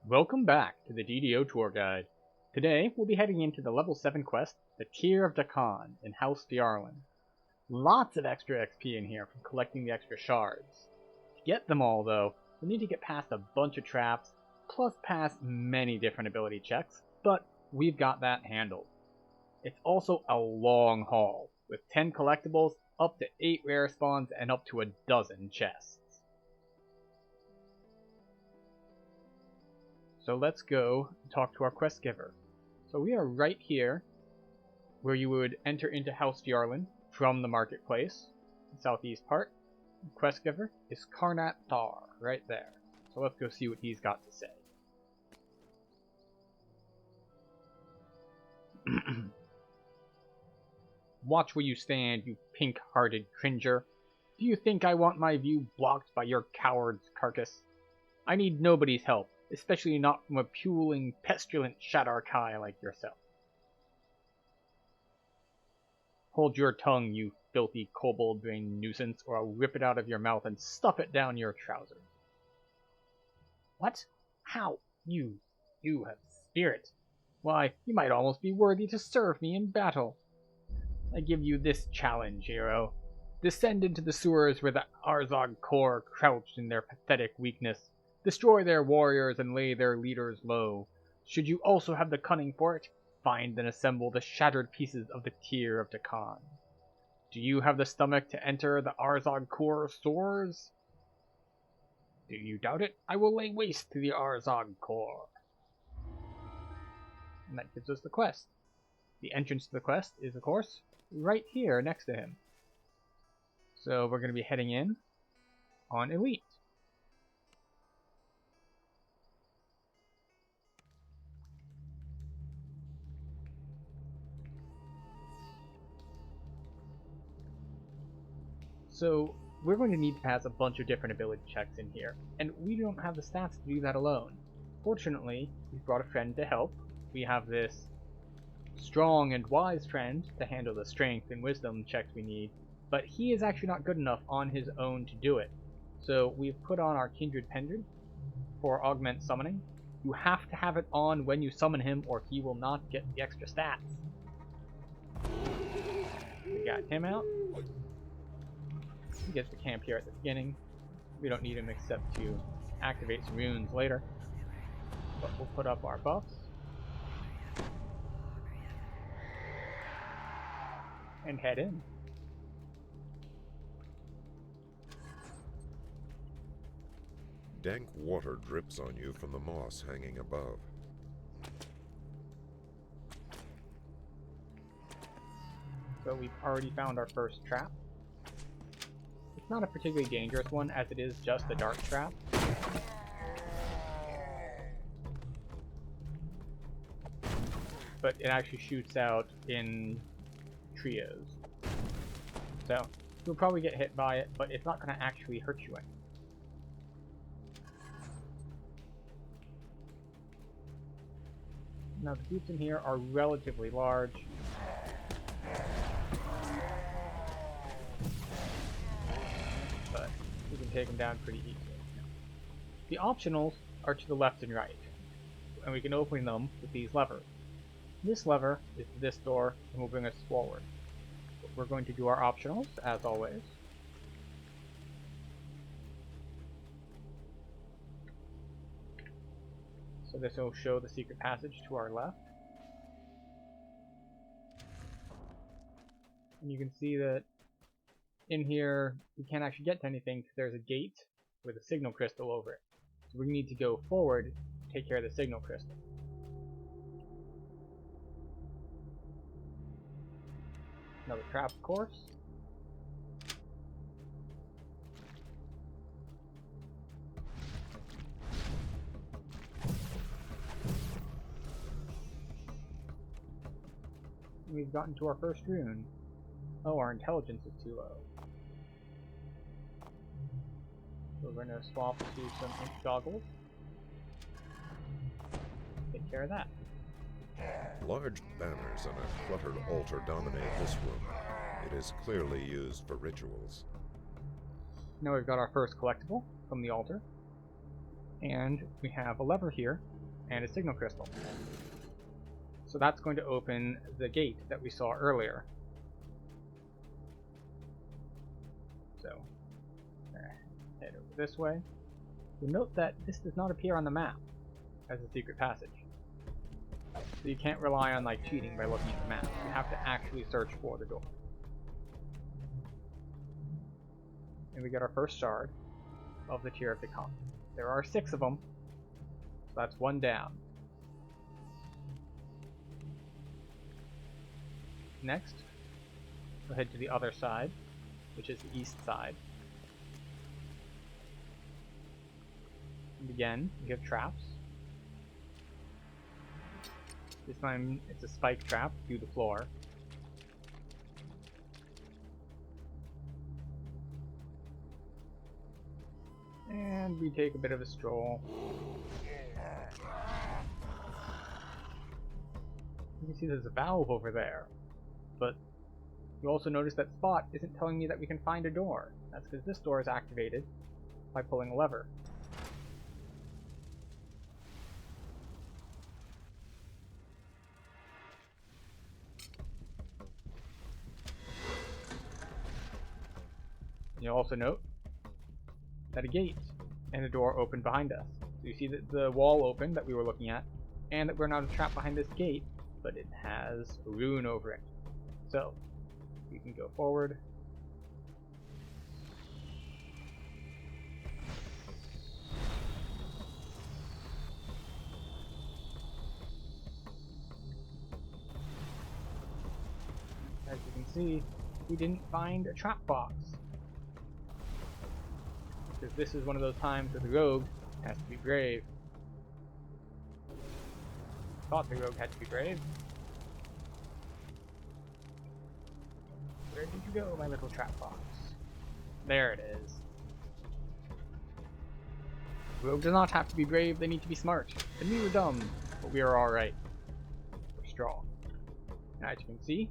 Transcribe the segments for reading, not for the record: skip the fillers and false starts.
Welcome back to the DDO tour guide. Today we'll be heading into the level 7 quest, the Tear of Dhakaan in House Fjarlin. Lots of extra XP in here from collecting the extra shards. To get them all though, we'll need to get past a bunch of traps, plus pass many different ability checks, but we've got that handled. It's also a long haul, with 10 collectibles, up to 8 rare spawns, and up to a dozen chests. So let's go talk to our quest giver. So we are right here, where you would enter into House Fjarlin from the marketplace, the southeast part. The quest giver is Karnat Thar, right there. So let's go see what he's got to say. Watch where you stand, you pink-hearted cringer. Do you think I want my view blocked by your coward's carcass? I need nobody's help, especially not from a puling, pestilent Shadarkai like yourself. Hold your tongue, you filthy kobold-brained nuisance, or I'll rip it out of your mouth and stuff it down your trousers. What? How? You have spirit. Why, you might almost be worthy to serve me in battle. I give you this challenge, hero. Descend into the sewers where the Arzog Corps crouched in their pathetic weakness. Destroy their warriors and lay their leaders low. Should you also have the cunning for it, find and assemble the shattered pieces of the Tear of Dhakaan. Do you have the stomach to enter the Arzog Corps stores? Do you doubt it? I will lay waste to the Arzog Corps. And that gives us the quest. The entrance to the quest is, of course, right here next to him. So we're going to be heading in on Elite. So we're going to need to pass a bunch of different ability checks in here, and we don't have the stats to do that alone. Fortunately, we've brought a friend to help. We have this strong and wise friend to handle the strength and wisdom checks we need, but he is actually not good enough on his own to do it. So we've put on our Kindred Pendant for augment summoning. You have to have it on when you summon him or he will not get the extra stats. We got him out. He gets the camp here at the beginning. We don't need him except to activate some runes later. But we'll put up our buffs. And head in. Dank water drips on you from the moss hanging above. So we've already found our first trap. It's not a particularly dangerous one, as it is just a dark trap. But it actually shoots out in trios. So you'll probably get hit by it, but it's not going to actually hurt you any. Now the boots in here are relatively large. But we can take them down pretty easily. The optionals are to the left and right, and we can open them with these levers. This lever is this door and will bring us forward. But we're going to do our optionals, as always. So this will show the secret passage to our left. And you can see that in here we can't actually get to anything because there's a gate with a signal crystal over it. So we need to go forward to take care of the signal crystal. Another trap, of course. We've gotten to our first rune. Oh, our intelligence is too low. So we're going to swap to some ink goggles. Take care of that. Large banners on a cluttered altar dominate this room. It is clearly used for rituals. Now we've got our first collectible from the altar. And we have a lever here and a signal crystal. So that's going to open the gate that we saw earlier. So, head over this way. You'll note that this does not appear on the map as a secret passage. So you can't rely on like cheating by looking at the map. You have to actually search for the door. And we get our first shard of the Tier of Dhakaan. There are 6 of them, so that's 1 down. Next, we'll head to the other side, which is the east side. And again, we have traps. This time it's a spike trap through the floor. And we take a bit of a stroll. You can see there's a valve over there, but you also notice that Spot isn't telling me that we can find a door. That's because this door is activated by pulling a lever. You'll also note that a gate and a door opened behind us. So you see that the wall opened that we were looking at, and that we're not trapped behind this gate, but it has a rune over it. So we can go forward. As you can see, we didn't find a trap box. Because this is one of those times where the rogue has to be brave. Thought the rogue had to be brave. Where did you go, my little trap box? There it is. The rogue does not have to be brave, they need to be smart. And we were dumb, but we are alright. We're strong. Now, as you can see,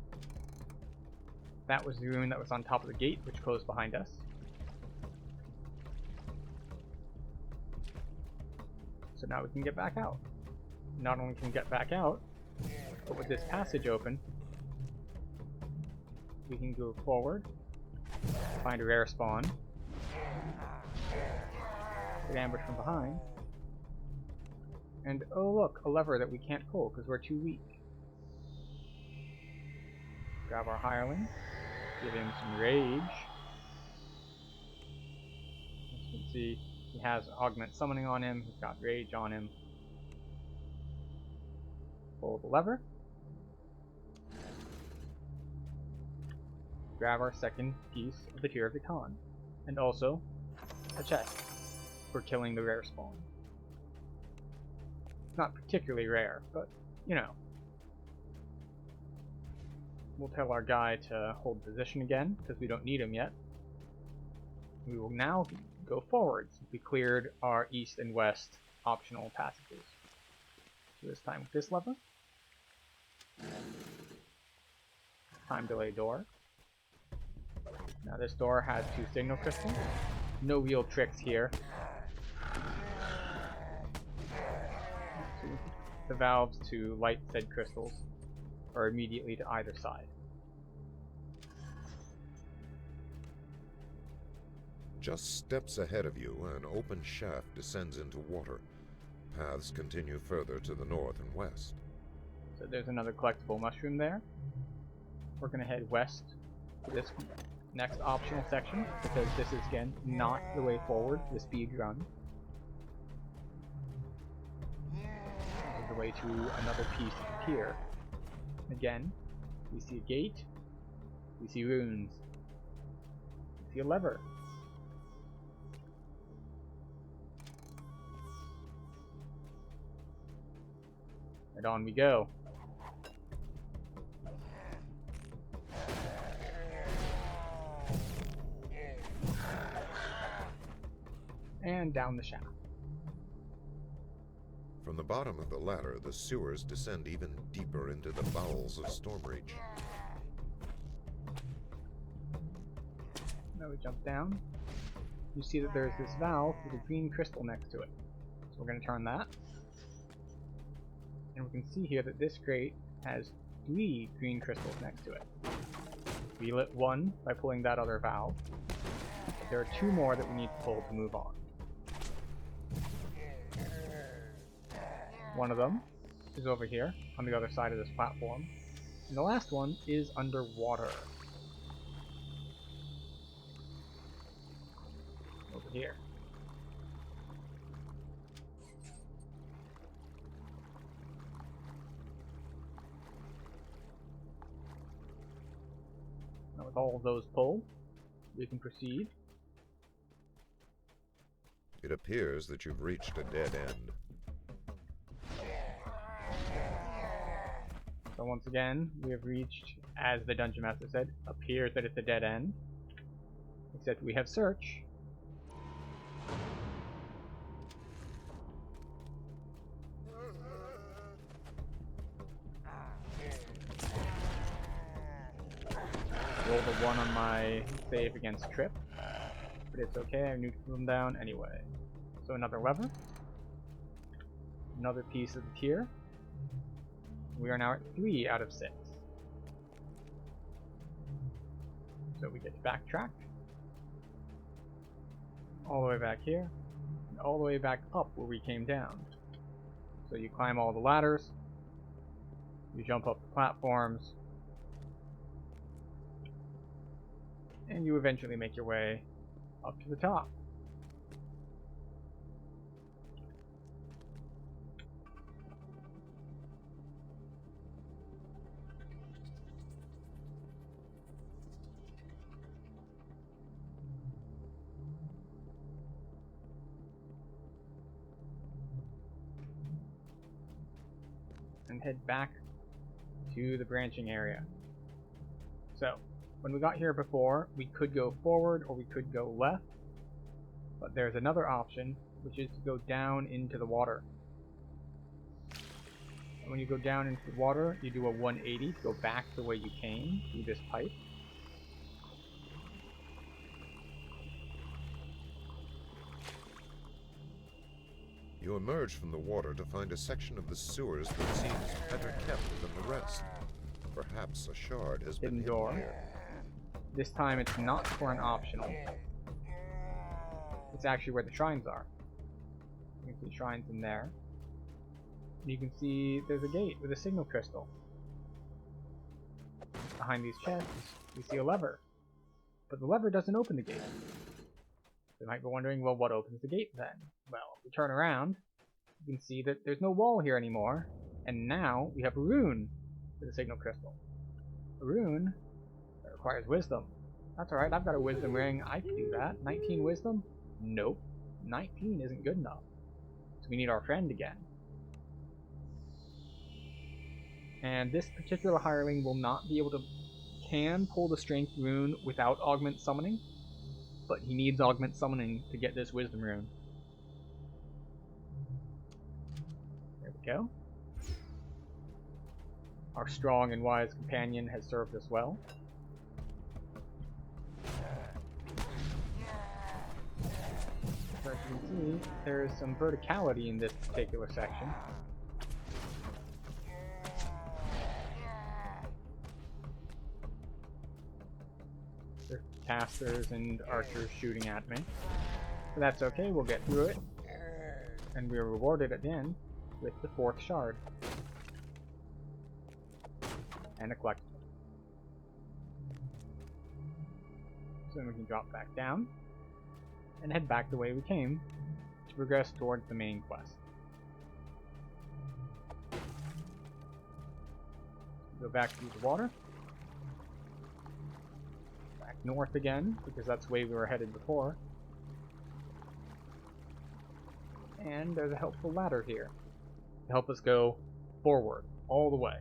that was the rune that was on top of the gate, which closed behind us. So now we can get back out. Not only can we get back out, but with this passage open, we can go forward, find a rare spawn, get ambushed from behind, and oh look, a lever that we can't pull because we're too weak. Grab our hireling, give him some rage. As you can see, he has augment summoning on him, he's got rage on him. Pull the lever. Grab our second piece of the Tier of Dhakaan. And also, a chest for killing the rare spawn. It's not particularly rare, but, you know. We'll tell our guy to hold position again, because we don't need him yet. We will now go forwards. We cleared our east and west optional passages. So this time with this lever. Time delay door. Now this door has 2 signal crystals. No real tricks here. The valves to light said crystals are immediately to either side. Just steps ahead of you, an open shaft descends into water. Paths continue further to the north and west. So there's another collectible mushroom there. We're going to head west to this next optional section, because this is, again, not the way forward, the speed run. This is the way to another piece of the tier. Again, we see a gate, we see runes, we see a lever. And on we go. And down the shaft. From the bottom of the ladder, the sewers descend even deeper into the bowels of Stormreach. Now we jump down. You see that there's this valve with a green crystal next to it. So we're going to turn that. And we can see here that this crate has 3 green crystals next to it. We lit 1 by pulling that other valve. But there are 2 more that we need to pull to move on. One of them is over here, on the other side of this platform. And the last one is underwater. Over here. Now with all of those pulled, we can proceed. It appears that you've reached a dead end. So once again, we have reached, as the Dungeon Master said, appears that it's a dead end. Except we have search. Rolled a 1 on my save against trip. But it's okay, I neutralized them down anyway. So another lever. Another piece of the tier. We are now at 3 out of 6. So we get to backtrack. All the way back here. And all the way back up where we came down. So you climb all the ladders. You jump up the platforms. And you eventually make your way up to the top. And head back to the branching area. So, when we got here before, we could go forward or we could go left, but there's another option, which is to go down into the water. And when you go down into the water, you do a 180 to go back the way you came through this pipe. You emerge from the water to find a section of the sewers that seems better kept than the rest. Perhaps a shard has been hidden door. here. This time it's not for an optional. It's actually where the shrines are. You can see shrines in there. And you can see there's a gate with a signal crystal. Behind these chests, you see a lever. But the lever doesn't open the gate. You might be wondering, well, what opens the gate then? Well, if we turn around, you can see that there's no wall here anymore. And now we have a rune for the signal crystal. A rune that requires wisdom. That's alright, I've got a wisdom ring. I can do that. 19 wisdom? Nope. 19 isn't good enough. So we need our friend again. And this particular hireling will not be able to... can pull the strength rune without augment summoning. But he needs augment summoning to get this wisdom rune. There we go. Our strong and wise companion has served us well. So as you can see, there is some verticality in this particular section. There's casters and archers shooting at me. But that's okay, we'll get through it. And we are rewarded at the end with the 4th shard. And a collectible. So then we can drop back down and head back the way we came to progress towards the main quest. Go back through the water. Back north again, because that's the way we were headed before. And there's a helpful ladder here to help us go forward all the way.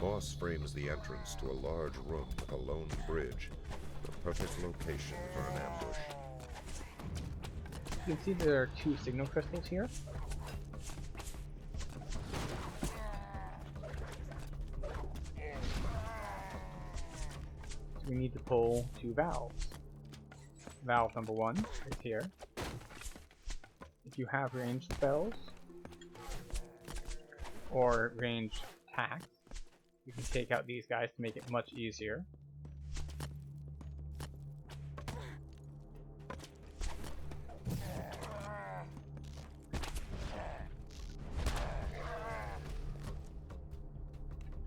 Moss frames the entrance to a large room with a lone bridge, the perfect location for an ambush. You can see there are 2 signal crystals here. we need to pull 2 valves. Valve number 1 is here. If you have ranged spells or ranged attacks, you can take out these guys to make it much easier.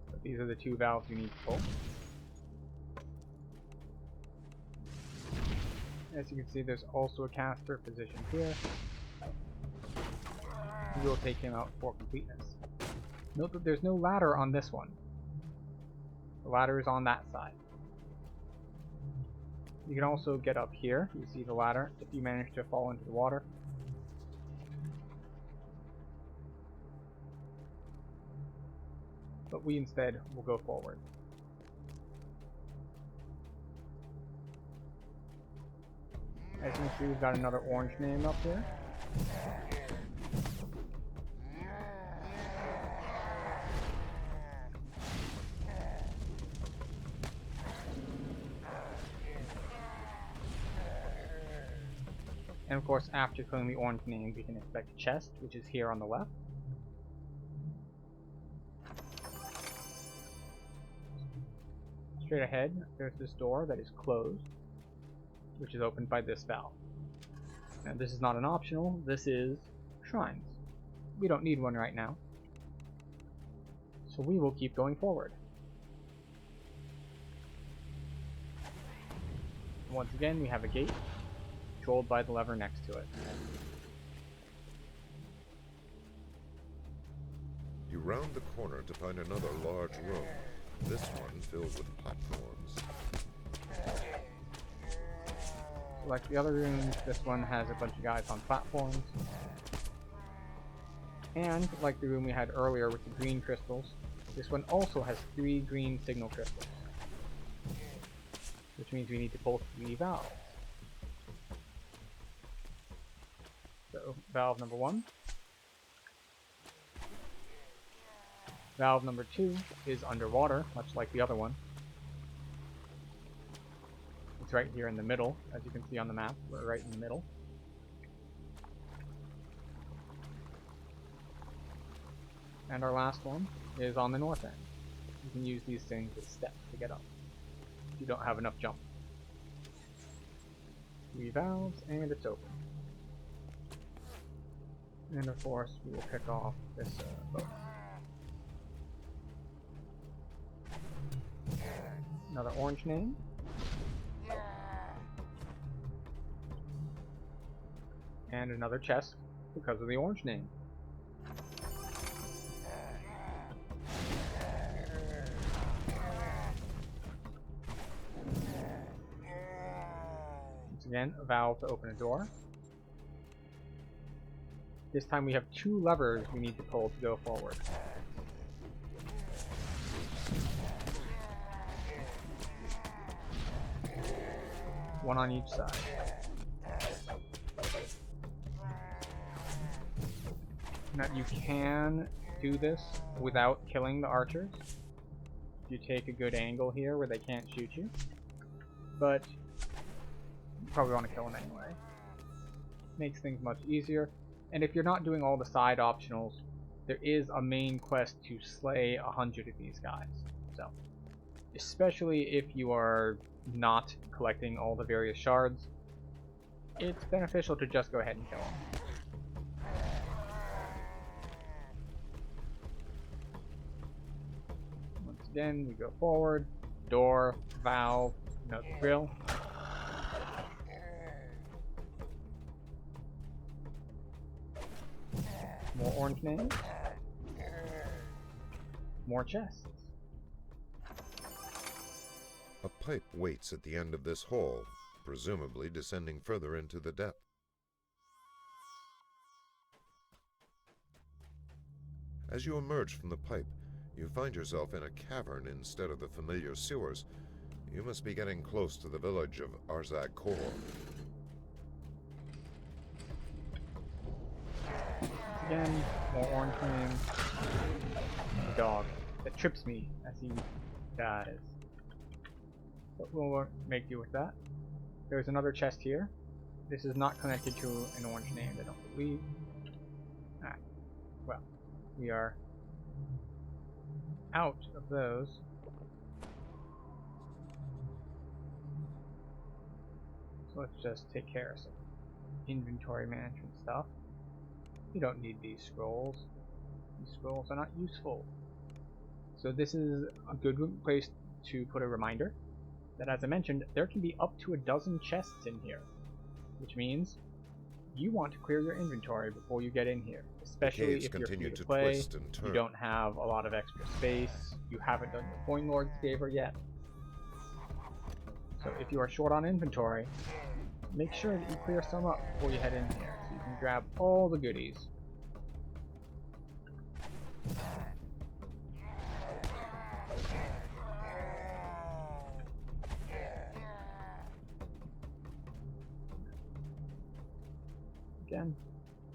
But these are the 2 valves you need to pull. As you can see, there's also a caster positioned here. We will take him out for completeness. Note that there's no ladder on this one. The ladder is on that side. You can also get up here. You see the ladder if you manage to fall into the water. But we instead will go forward. As you can see, we've got another orange name up here. And of course, after killing the orange name, we can expect a chest, which is here on the left. Straight ahead, there's this door that is closed, which is opened by this valve. Now this is not an optional, this is shrines. We don't need one right now. So we will keep going forward. Once again, we have a gate, controlled by the lever next to it. You round the corner to find another large room, this one filled with platforms. Like the other rooms, this one has a bunch of guys on platforms. And, like the room we had earlier with the green crystals, this one also has 3 green signal crystals. Which means we need to pull 3 valves. So, valve number 1. Valve number 2 is underwater, much like the other one. It's right here in the middle, as you can see on the map. We're right in the middle. And our last one is on the north end. You can use these things as steps to get up, if you don't have enough jump. 3 valves, and it's open. And of course, we will pick off this boat. Another orange name. And another chest because of the orange name. Once again, a valve to open a door. This time we have 2 levers we need to pull to go forward. One on each side. Now you can do this without killing the archers. If you take a good angle here where they can't shoot you. But you probably want to kill them anyway. Makes things much easier. And if you're not doing all the side optionals, there is a main quest to slay 100 of these guys. So, especially if you are not collecting all the various shards, it's beneficial to just go ahead and kill them. Once again, we go forward, door, valve, another drill. More orange names. More chests. A pipe waits at the end of this hall, presumably descending further into the depth. As you emerge from the pipe, you find yourself in a cavern instead of the familiar sewers. You must be getting close to the village of Arzak Kor. Again, more orange names. A dog that trips me as he dies. but we'll make do with that. There's another chest here. This is not connected to an orange name, I don't believe. Ah, well, we are out of those. So let's just take care of some inventory management stuff. You don't need these scrolls. These scrolls are not useful. So this is a good place to put a reminder that, as I mentioned, there can be up to a dozen chests in here, which means you want to clear your inventory before you get in here, especially if you're free to play, you don't have a lot of extra space, you haven't done your Coin Lord's favor yet. So if you are short on inventory, make sure that you clear some up before you head in here, so you can grab all the goodies. Again,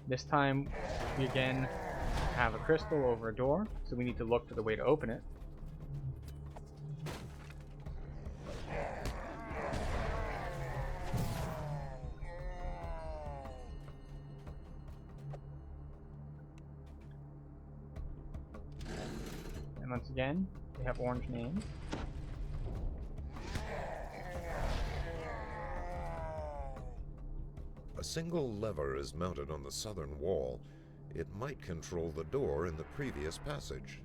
this time we again have a crystal over a door, so we need to look for the way to open it. And once again, we have orange names. A single lever is mounted on the southern wall. It might control the door in the previous passage.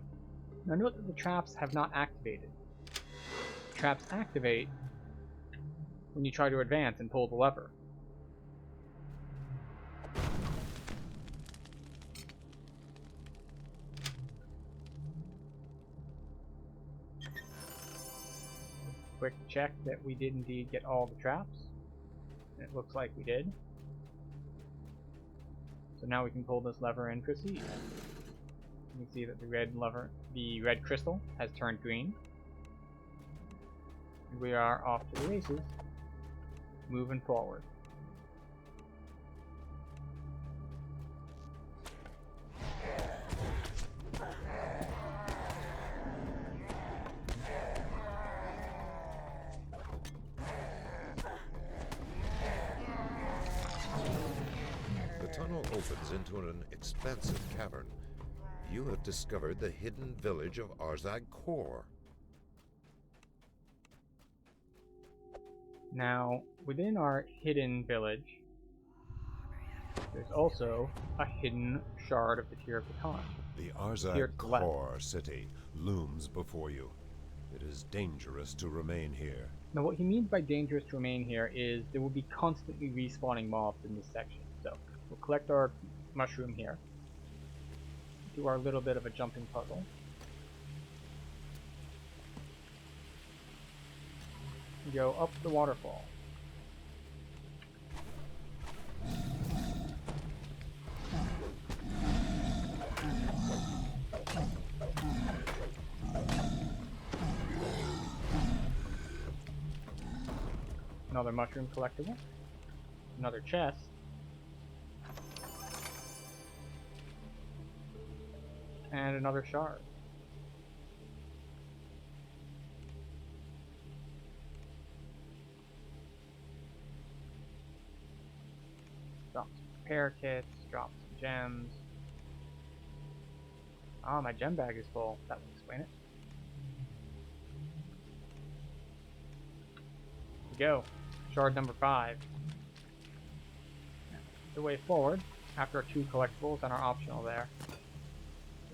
Now note that the traps have not activated. Traps activate when you try to advance and pull the lever. Quick check that we did indeed get all the traps. It looks like we did. So now we can pull this lever and proceed. You can see that the red crystal has turned green. And we are off to the races, moving forward. The tunnel opens into an expansive cavern. You have discovered the hidden village of Arzag Core. Now, within our hidden village, there's also a hidden shard of the Tear of Dhakaan. The Arzag Core city looms before you. It is dangerous to remain here. Now, what he means by dangerous to remain here is there will be constantly respawning mobs in this section. So, we'll collect our mushroom here, do our little bit of a jumping puzzle. Go up the waterfall. Another mushroom collectible. Another chest. And another shard. Drop some repair kits, drop some gems. Ah, my gem bag is full. That would explain it. Here we go. Shard number 5. The way forward, after our 2 collectibles and our optional there,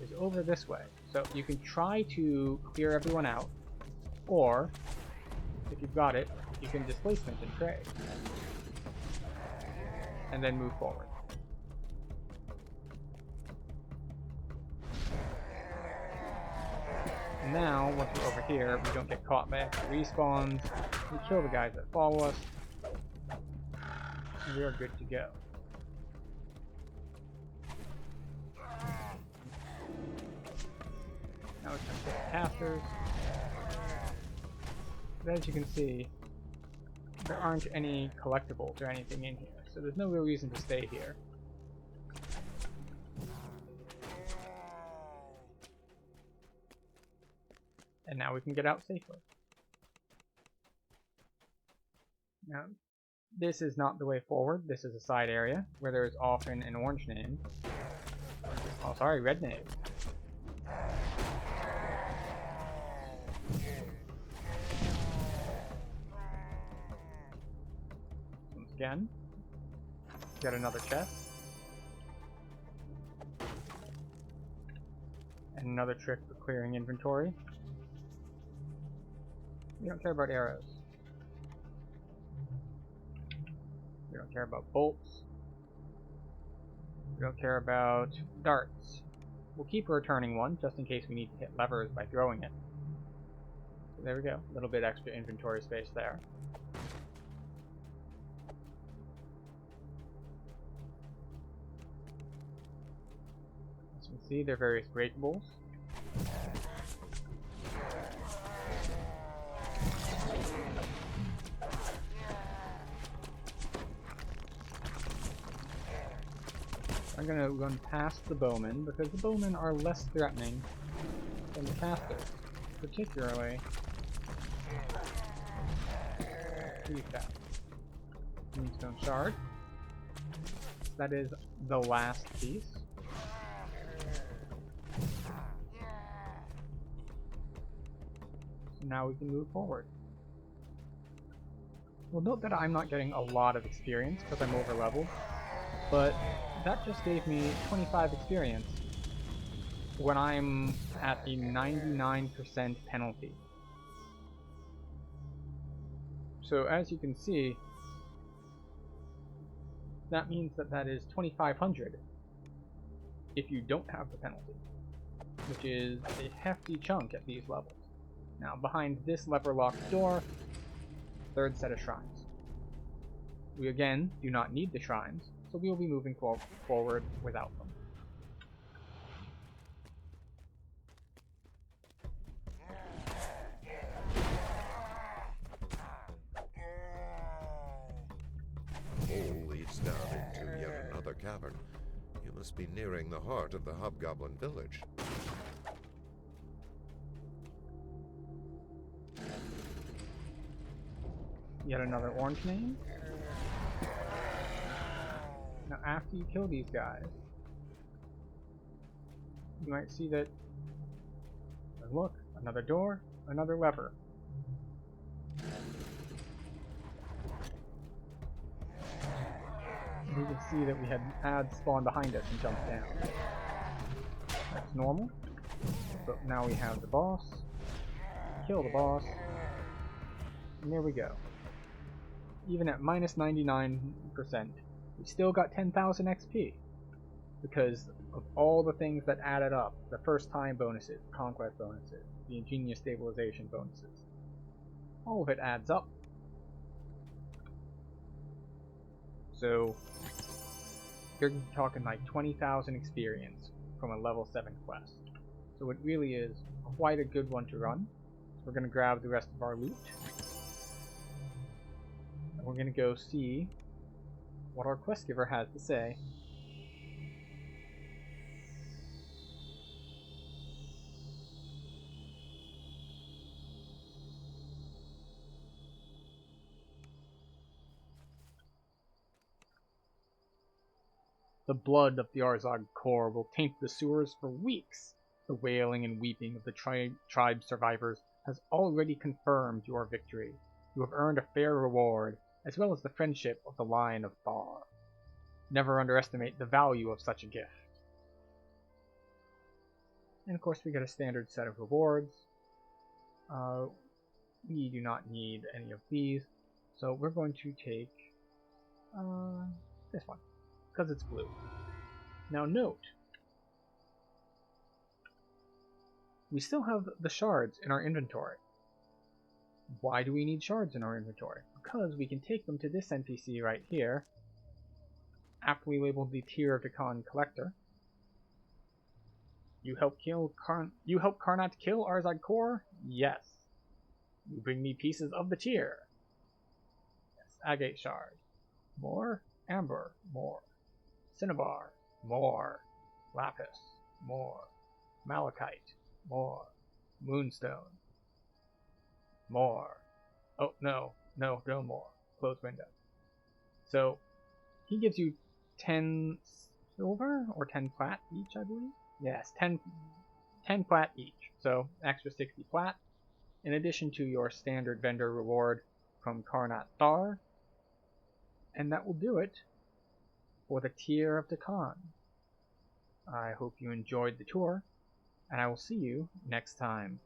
is over this way. So you can try to clear everyone out, or if you've got it, you can displacement and trade, and then move forward. And now, once we're over here, we don't get caught by extra respawns. We kill the guys that follow us, and we are good to go. Now it's just the casters. But as you can see, there aren't any collectibles or anything in here, so there's no real reason to stay here. And now we can get out safely. Now, this is not the way forward. This is a side area where there is often an orange name. Oh, sorry, red name. Once again, get another chest. And another trick for clearing inventory. We don't care about arrows. We don't care about bolts. We don't care about darts. We'll keep a returning one just in case we need to hit levers by throwing it. So there we go. A little bit extra inventory space there. As you can see, there are various breakables. I'm going to run past the bowmen because the bowmen are less threatening than the casters, particularly these guys. Moonstone Shard. That is the last piece. So now we can move forward. Well, note that I'm not getting a lot of experience because I'm over leveled, but that just gave me 25 experience when I'm at a 99% penalty. So as you can see, that means that that is 2,500 if you don't have the penalty, which is a hefty chunk at these levels. Now behind this lever-locked door, third set of shrines. We again do not need the shrines, so we will be moving forward without them. The hole leads down into yet another cavern. You must be nearing the heart of the Hobgoblin village. Yet another orange name. Now after you kill these guys, you might see that, look, another door, another lever. We can see that we had ads spawn behind us and jump down. That's normal. But now we have the boss. Kill the boss. And there we go. Even at minus 99%, we still got 10,000 XP. Because of all the things that added up. The first time bonuses, conquest bonuses, the ingenious stabilization bonuses. All of it adds up. So, you're talking like 20,000 experience from a level 7 quest. So it really is quite a good one to run. So we're going to grab the rest of our loot. And we're going to go see what our quest giver has to say. The blood of the Arzog core will taint the sewers for weeks. The wailing and weeping of the tribe survivors has already confirmed your victory. You have earned a fair reward, as well as the friendship of the Lion of Bar. Never underestimate the value of such a gift. And of course we get a standard set of rewards. We do not need any of these, so we're going to take this one, because it's blue. Now note, we still have the shards in our inventory. Why do we need shards in our inventory? Because we can take them to this NPC right here, aptly labeled the Tier of Dhakaan Collector. You help Karnat kill Arzog core? Yes. You bring me pieces of the tier. Yes. Agate Shard. More. Amber. More. Cinnabar. More. Lapis. More. Malachite. More. Moonstone. More. Oh, no. No more. closed window. So he gives you 10 silver or 10 plat each, I believe. Yes, 10 plat each. So extra 60 plat, in addition to your standard vendor reward from Karnat Thar. And that will do it for the tier of Dhakaan. I hope you enjoyed the tour, and I will see you next time.